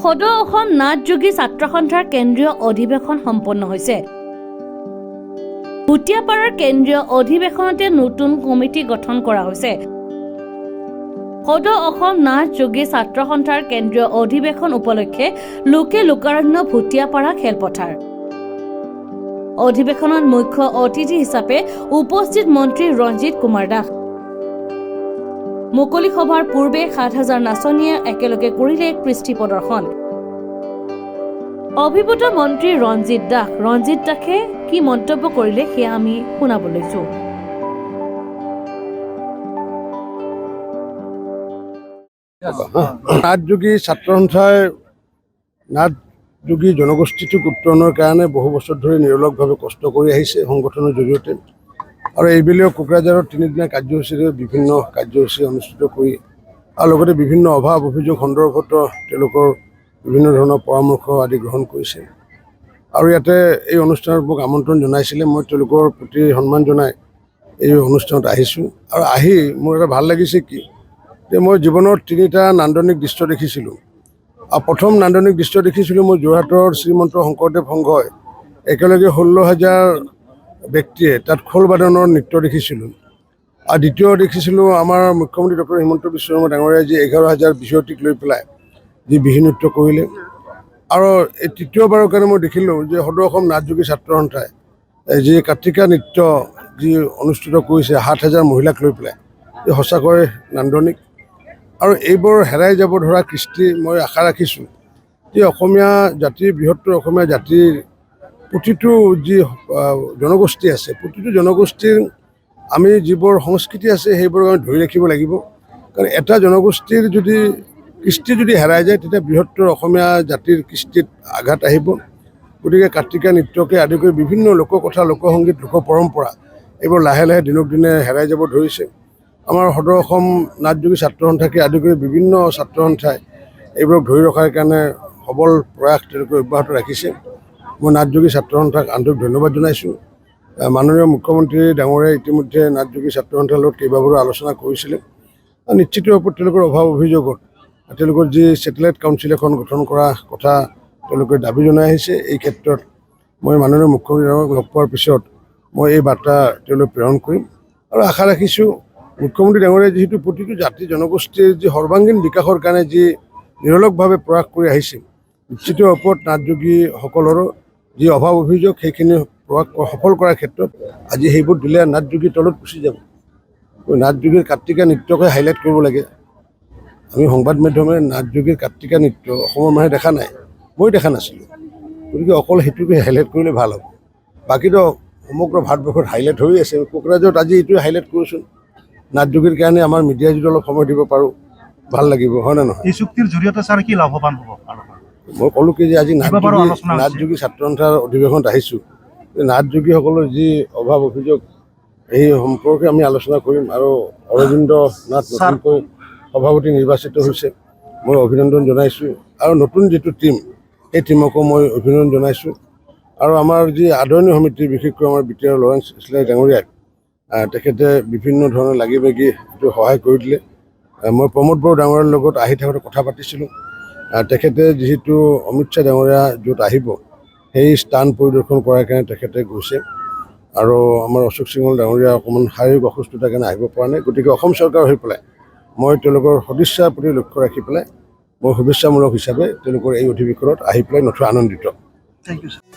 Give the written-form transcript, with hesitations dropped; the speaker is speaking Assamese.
সদৌ অসম নাথযোগী ছাত্ৰ সন্থাৰ কেন্দ্ৰীয় অধিৱেশন সম্পন্ন হৈছে। ভুটিয়াপাৰাৰ কেন্দ্ৰীয় অধিৱেশনতে নতুন কমিটি গঠন কৰা হৈছে। সদৌ অসম নাথযোগী ছাত্ৰ সন্থাৰ কেন্দ্ৰীয় অধিৱেশন উপলক্ষে লোকে লোকাৰণ্য ভুটিয়াপাৰা খেলপথাৰ। অধিৱেশনত মুখ্য অতিথি হিচাপে উপস্থিত মন্ত্ৰী ৰঞ্জিত কুমাৰ দাস। মুকলি সভাৰ পূৰ্বে ৭,০০০ নাচনীয়ে একেলগে কৰিলে কৃষ্টি প্ৰদৰ্শন। অভিভূত মন্ত্ৰী ৰঞ্জিত দাসে কি মন্তব্য কৰিলে সেয়া আমি শুনাব লৈছো। নাথযোগী ছাত্ৰ সন্থাই নাথযোগী জনগোষ্ঠীটোক উত্তৰণৰ কাৰণে বহু বছৰ ধৰি নিৰলসভাৱে কষ্ট কৰি আহিছে সংগঠনৰ জৰিয়তে। আৰু এইবেলিও কোকৰাঝাৰত ৩ দিনীয়া কাৰ্যসূচীৰে বিভিন্ন কাৰ্যসূচী অনুষ্ঠিত কৰি আৰু লগতে বিভিন্ন অভাৱ অভিযোগ সন্দৰ্ভত তেওঁলোকৰ বিভিন্ন ধৰণৰ পৰামৰ্শ আদি গ্ৰহণ কৰিছে। আৰু ইয়াতে এই অনুষ্ঠানত মোক আমন্ত্ৰণ জনাইছিলে। মই তেওঁলোকৰ প্ৰতি সন্মান জনাই এই অনুষ্ঠানত আহিছোঁ। আৰু আহি মোৰ এটা ভাল লাগিছে কি যে মই জীৱনত ৩টা নান্দনিক দৃশ্য দেখিছিলোঁ। আৰু প্ৰথম নান্দনিক দৃশ্য দেখিছিলোঁ মই যোৰহাটৰ শ্ৰীমন্ত শংকৰদেৱ সংঘই একেলগে ১৬,০০০ ব্যক্তিয়ে তাত খোলবাদনৰ নৃত্য দেখিছিলোঁ। আৰু দ্বিতীয় দেখিছিলোঁ আমাৰ মুখ্যমন্ত্ৰী ডক্টৰ হিমন্ত বিশ্ব শৰ্মা ডাঙৰীয়াই যি ১১,০০০ বিহুৱতীক লৈ পেলাই যি বিহু নৃত্য কৰিলে। আৰু এই তৃতীয়বাৰৰ কাৰণে মই দেখিলোঁ যে সদৌ অসম নাথযোগী ছাত্ৰ সন্থাই যি কাৰ্তিকা নৃত্য যি অনুষ্ঠিত কৰিছে ৭,০০০ মহিলাক লৈ পেলাই, এই সঁচাকৈ নান্দনিক। আৰু এইবোৰ হেৰাই যাব ধৰা কৃষ্টি মই আশা ৰাখিছোঁ যে অসমীয়া জাতিৰ বৃহত্তৰ অসমীয়া জাতিৰ প্ৰতিটো যি জনগোষ্ঠী আছে, প্ৰতিটো জনগোষ্ঠীৰ আমি যিবোৰ সংস্কৃতি আছে সেইবোৰ আমি ধৰি ৰাখিব লাগিব। কাৰণ এটা জনগোষ্ঠীৰ যদি কৃষ্টি যদি হেৰাই যায় তেতিয়া বৃহত্তৰ অসমীয়া জাতিৰ কৃষ্টিত আঘাত আহিব। গতিকে কাৰ্তিকা নৃত্যকে আদি কৰি বিভিন্ন লোককথা, লোকসংগীত, লোক পৰম্পৰা এইবোৰ লাহে লাহে দিনক দিনে হেৰাই যাব ধৰিছে। আমাৰ সদৌ অসম নাথযোগী ছাত্ৰ সন্থাকে আদি কৰি বিভিন্ন ছাত্ৰ সন্থাই এইবোৰক ধৰি ৰখাৰ কাৰণে সবল প্ৰয়াস তেওঁলোকে অব্যাহত ৰাখিছে। মই নাথযোগী ছাত্ৰ সন্থাক আন্তৰিক ধন্যবাদ জনাইছোঁ। মাননীয় মুখ্যমন্ত্ৰী ডাঙৰীয়াই ইতিমধ্যে নাথযোগী ছাত্ৰ সন্থাৰ লগত কেইবাবাৰো আলোচনা কৰিছিলে। নিশ্চিত ওপৰত তেওঁলোকৰ অভাৱ অভিযোগত তেওঁলোকৰ যি ছেটেলাইট কাউন্সিল এখন গঠন কৰা কথা তেওঁলোকে দাবী জনাই আহিছে। এই ক্ষেত্ৰত মই মাননীয় মুখ্যমন্ত্ৰী ডাঙৰীয়াক লগ পোৱাৰ পিছত মই এই বাৰ্তা তেওঁলোক প্ৰেৰণ কৰিম। আৰু আশা ৰাখিছোঁ মুখ্যমন্ত্ৰী ডাঙৰীয়াই যিহেতু প্ৰতিটো জাতি জনগোষ্ঠীৰ যি সৰ্বাংগীন বিকাশৰ কাৰণে যি নিৰলসভাৱে প্ৰয়াস কৰি আহিছে, নিশ্চিত ওপৰত নাথযোগীসকলৰো যি অভাৱ অভিযোগ সেইখিনি প্ৰয়াস সফল কৰাৰ ক্ষেত্ৰত আজি সেইবোৰ দিলে নাথযোগীৰ তলত গুচি যাব। নাথযোগীৰ কাৰ্তিকা নৃত্যকে হাইলাইট কৰিব লাগে। আমি সংবাদ মাধ্যমে নাথযোগীৰ কাৰ্তিকা নৃত্য অসমৰ মানুহে দেখা নাই, মই দেখা নাছিলোঁ। গতিকে অকল সেইটোকে হাইলাইট কৰিলে ভাল হ'ব। বাকীতো সমগ্ৰ ভাৰতবৰ্ষত হাইলাইট হৈ আছে। কোকৰাঝাৰত আজি এইটোৱে হাইলাইট কৰোঁচোন। নাথযোগীৰ কাৰণে আমাৰ মিডিয়াই যদি অলপ সময় দিব পাৰোঁ ভাল লাগিব, হয় নে নহয়? এই চুক্তিৰ জৰিয়তে ছাৰ কি লাভৱান হ'ব? মই ক'লোঁ কি যে আজি নাথযোগী ছাত্ৰ সন্থাৰ অধিৱেশনত আহিছোঁ। নাথযোগীসকলৰ যি অভাৱ অভিযোগ এই সম্পৰ্কে আমি আলোচনা কৰিম। আৰু অৰবিন্দ নাথ নতুনকৈ সভাপতি নিৰ্বাচিত হৈছে, মই অভিনন্দন জনাইছোঁ। আৰু নতুন যিটো টীম সেই টীমকো মই অভিনন্দন জনাইছোঁ। আৰু আমাৰ যি আদৰণীয় সমিতি বিশেষকৈ আমাৰ BTR লৰেন্স ইছলাই ডাঙৰীয়াক তেখেতে বিভিন্ন ধৰণৰ লাগি ভাগি এইটো সহায় কৰি দিলে। মই প্ৰমোদ বড়ো ডাঙৰীয়াৰ লগত আহি থাকোঁতে কথা পাতিছিলোঁ। তেখেতে যিহেতু অমিত শ্বাহ ডাঙৰীয়া য'ত আহিব সেই স্থান পৰিদৰ্শন কৰাৰ কাৰণে তেখেতে গৈছে। আৰু আমাৰ অশোক সিংহল ডাঙৰীয়া অকণমান শাৰীৰিক অসুস্থতাৰ কাৰণে আহিব পৰা নাই। গতিকে অসম চৰকাৰ হৈ পেলাই মই তেওঁলোকৰ সদিচ্ছাৰ প্ৰতি লক্ষ্য ৰাখি পেলাই মই শুভেচ্ছামূলক হিচাপে তেওঁলোকৰ এই অধিৱেশনত আহি পেলাই নথৈ আনন্দিত। Thank you sir.